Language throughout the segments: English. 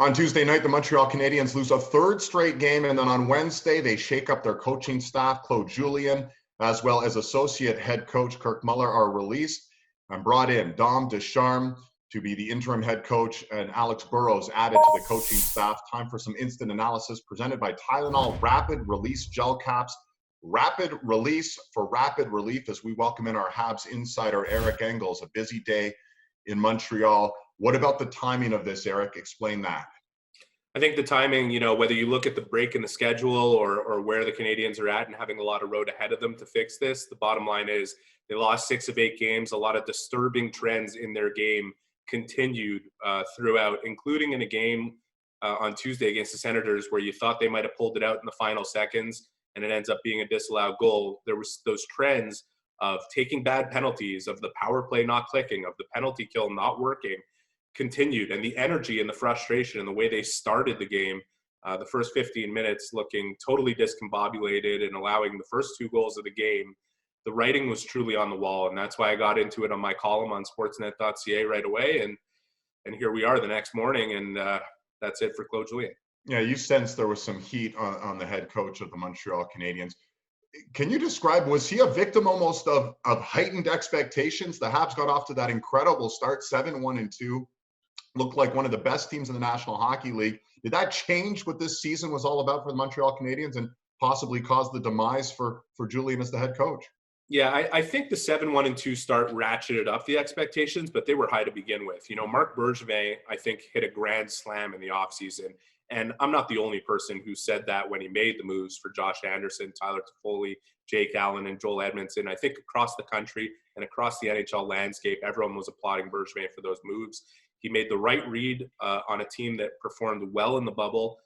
On Tuesday night, the Montreal Canadiens lose a third straight game, and then on Wednesday, they shake up their coaching staff. Claude Julien, as well as associate head coach Kirk Muller, are released and brought in. Dom Ducharme to be the interim head coach, and Alex Burrows added to the coaching staff. Time for some instant analysis presented by Tylenol Rapid Release Gel Caps. Rapid release for rapid relief as we welcome in our Habs insider, Eric Engels. A busy day in Montreal. What about the timing of this, Eric? Explain that. I think the timing, whether you look at the break in the schedule or where the Canadiens are at and having a lot of road ahead of them to fix this, the bottom line is they lost 6 of 8 games. A lot of disturbing trends in their game continued throughout, including in a game on Tuesday against the Senators where you thought they might have pulled it out in the final seconds and it ends up being a disallowed goal. There was those trends of taking bad penalties, of the power play not clicking, of the penalty kill not working, continued, and the energy and the frustration and the way they started the game, the first 15 minutes looking totally discombobulated and allowing the first 2 goals of the game. The writing was truly on the wall, and that's why I got into it on my column on Sportsnet.ca right away, and here we are the next morning, and that's it for Claude Julien. Yeah, you sensed there was some heat on the head coach of the Montreal Canadiens. Can you describe, was he a victim almost of heightened expectations? The Habs got off to that incredible start, 7-1-2. Looked like one of the best teams in the National Hockey League. Did that change what this season was all about for the Montreal Canadiens and possibly cause the demise for Julien as the head coach? Yeah, I think the 7-1-2 start ratcheted up the expectations, but they were high to begin with. Marc Bergevin, I think, hit a grand slam in the offseason. And I'm not the only person who said that when he made the moves for Josh Anderson, Tyler Toffoli, Jake Allen, and Joel Edmondson. I think across the country and across the NHL landscape, everyone was applauding Bergevin for those moves. He made the right read on a team that performed well in the bubble.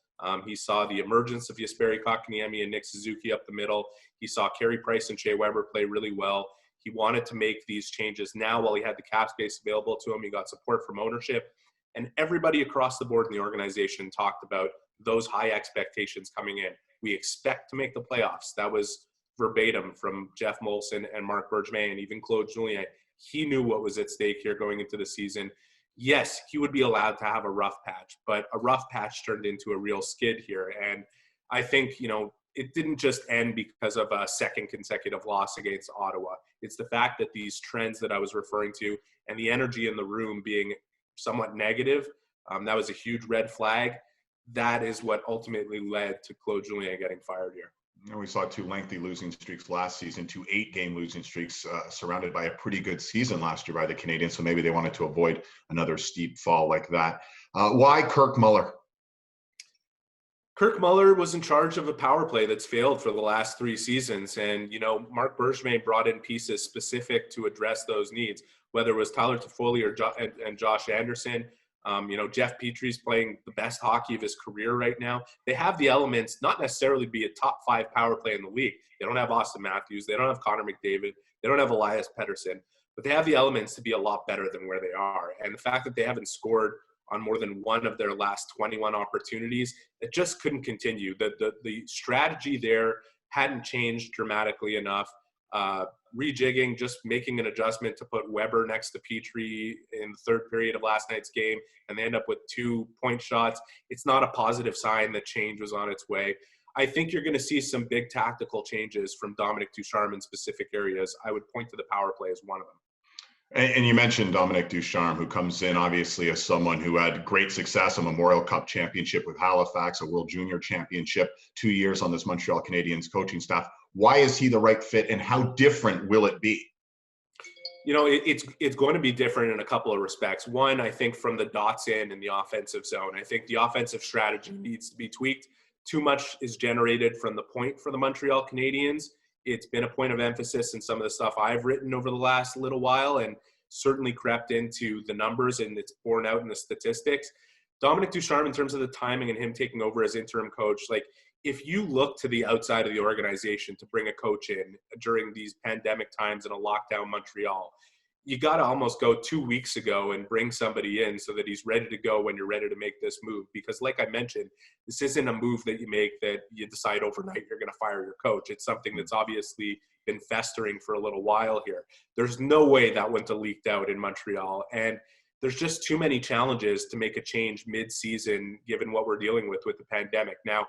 He saw the emergence of Jesperi Kotkaniemi and Nick Suzuki up the middle. He saw Carey Price and Shea Weber play really well. He wanted to make these changes now while he had the cap space available to him. He got support from ownership. And everybody across the board in the organization talked about those high expectations coming in. We expect to make the playoffs. That was verbatim from Jeff Molson and Marc Bergevin and even Claude Julien. He knew what was at stake here going into the season. Yes, he would be allowed to have a rough patch, but a rough patch turned into a real skid here. And I think, it didn't just end because of a second consecutive loss against Ottawa. It's the fact that these trends that I was referring to and the energy in the room being somewhat negative, that was a huge red flag. That is what ultimately led to Claude Julien getting fired here. We saw 2 lengthy losing streaks last season, 2 8-game losing streaks surrounded by a pretty good season last year by the Canadiens. So maybe they wanted to avoid another steep fall like that. Why Kirk Muller? Kirk Muller was in charge of a power play that's failed for the last 3 seasons. And, Marc Bergevin brought in pieces specific to address those needs, whether it was Tyler Toffoli and Josh Anderson. Jeff Petry's playing the best hockey of his career right now. They have the elements, not necessarily be a top 5 power play in the league. They don't have Austin Matthews. They don't have Connor McDavid. They don't have Elias Pettersson. But they have the elements to be a lot better than where they are. And the fact that they haven't scored on more than one of their last 21 opportunities, it just couldn't continue. The strategy there hadn't changed dramatically enough. Rejigging, just making an adjustment to put Weber next to Petry in the third period of last night's game, and they end up with 2 point shots. It's not a positive sign that change was on its way. I think you're going to see some big tactical changes from Dominic Ducharme in specific areas. I would point to the power play as one of them. And you mentioned Dominic Ducharme, who comes in obviously as someone who had great success, a Memorial Cup championship with Halifax, a World Junior Championship, 2 years on this Montreal Canadiens coaching staff. Why is he the right fit, and how different will it be? It's going to be different in a couple of respects. One, I think from the dots in the offensive zone, I think the offensive strategy needs to be tweaked. Too much is generated from the point for the Montreal Canadiens. It's been a point of emphasis in some of the stuff I've written over the last little while, and certainly crept into the numbers, and it's borne out in the statistics. Dominic Ducharme, in terms of the timing and him taking over as interim coach, if you look to the outside of the organization to bring a coach in during these pandemic times in a lockdown Montreal, you got to almost go 2 weeks ago and bring somebody in so that he's ready to go when you're ready to make this move. Because like I mentioned, this isn't a move that you make that you decide overnight you're going to fire your coach. It's something that's obviously been festering for a little while here. There's no way that wouldn't have leaked out in Montreal. And there's just too many challenges to make a change mid-season, given what we're dealing with the pandemic. Now,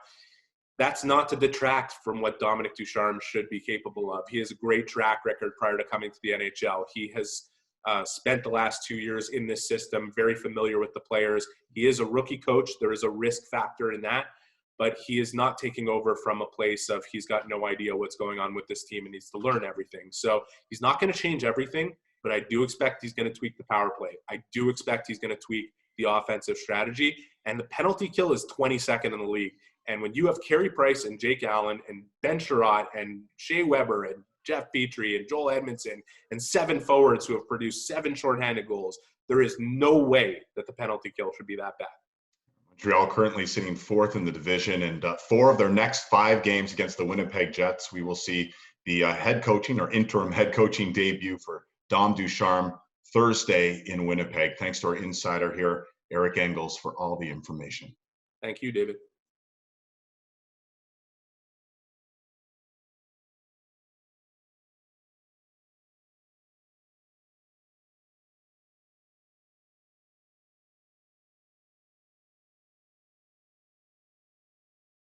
that's not to detract from what Dominic Ducharme should be capable of. He has a great track record prior to coming to the NHL. He has spent the last 2 years in this system, very familiar with the players. He is a rookie coach. There is a risk factor in that, but he is not taking over from a place of he's got no idea what's going on with this team and needs to learn everything. So he's not going to change everything, but I do expect he's going to tweak the power play. I do expect he's going to tweak the offensive strategy, and the penalty kill is 22nd in the league. And when you have Carey Price and Jake Allen and Ben Sherratt and Shea Weber and Jeff Petrie and Joel Edmondson and 7 forwards who have produced 7 shorthanded goals, there is no way that the penalty kill should be that bad. Montreal currently sitting 4th in the division, and 4 of their next 5 games against the Winnipeg Jets, we will see the head coaching or interim head coaching debut for Dom Ducharme Thursday in Winnipeg. Thanks to our insider here, Eric Engels, for all the information. Thank you, David.